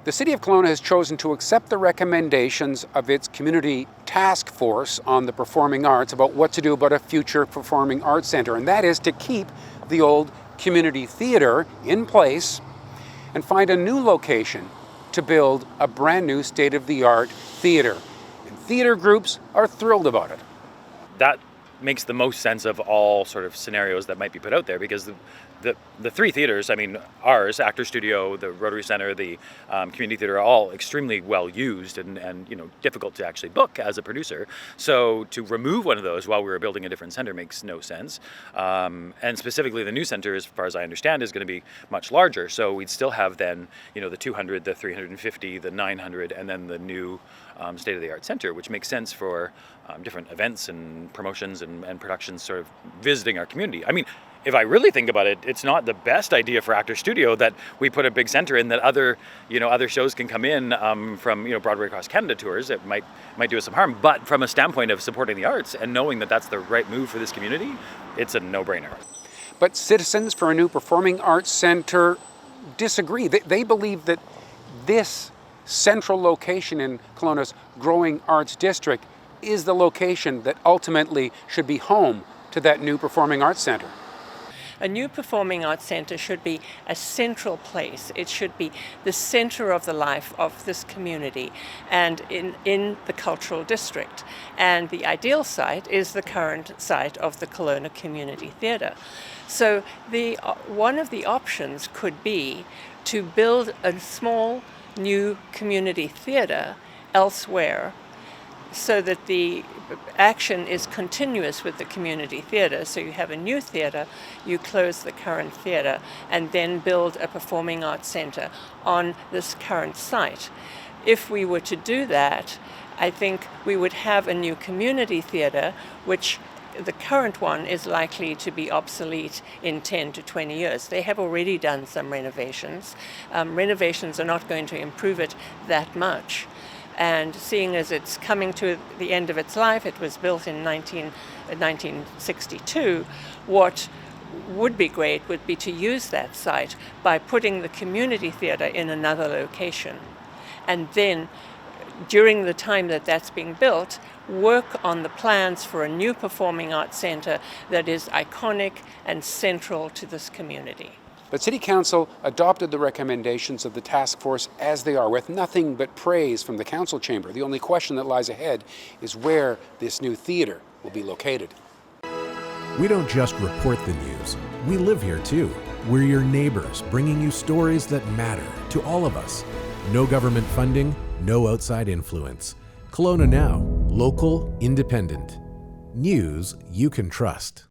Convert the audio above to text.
The City of Kelowna has chosen to accept the recommendations of its community task force on the performing arts about what to do about a future performing arts centre, and that is to keep the old community theatre in place and find a new location to build a brand new state-of-the-art theatre. And theatre groups are thrilled about it. That makes the most sense of all sort of scenarios that might be put out there, because the three theaters, I mean, ours, Actor Studio, the Rotary Centre, the Community Theatre, are all extremely well used and difficult to actually book as a producer. So to remove one of those while we were building a different centre makes no sense. And specifically the new centre, as far as I understand, is going to be much larger. So we'd still have then, the 200, the 350, the 900, and then the new state-of-the-art centre, which makes sense for different events and promotions and productions sort of visiting our community. I mean, if I really think about it, it's not the best idea for Actor Studio that we put a big center in that other shows can come in from Broadway across Canada tours. It might do us some harm, but from a standpoint of supporting the arts and knowing that that's the right move for this community, it's a no-brainer. But Citizens for a New Performing Arts Centre disagree. They believe that this central location in Kelowna's growing arts district is the location that ultimately should be home to that new performing arts centre. A new performing arts centre should be a central place. It should be the centre of the life of this community and in the cultural district. And the ideal site is the current site of the Kelowna Community Theatre. So one of the options could be to build a small new community theatre elsewhere, so that the action is continuous with the community theatre. So you have a new theatre, you close the current theatre, and then build a performing arts centre on this current site. If we were to do that, I think we would have a new community theatre, which the current one is likely to be obsolete in 10 to 20 years. They have already done some renovations. Renovations are not going to improve it that much. And seeing as it's coming to the end of its life, it was built in 1962, what would be great would be to use that site by putting the community theatre in another location. And then, during the time that that's being built, work on the plans for a new performing arts centre that is iconic and central to this community. But City Council adopted the recommendations of the task force as they are, with nothing but praise from the council chamber. The only question that lies ahead is where this new theatre will be located. We don't just report the news, we live here too. We're your neighbors, bringing you stories that matter to all of us. No government funding, no outside influence. Kelowna Now, local, independent. News you can trust.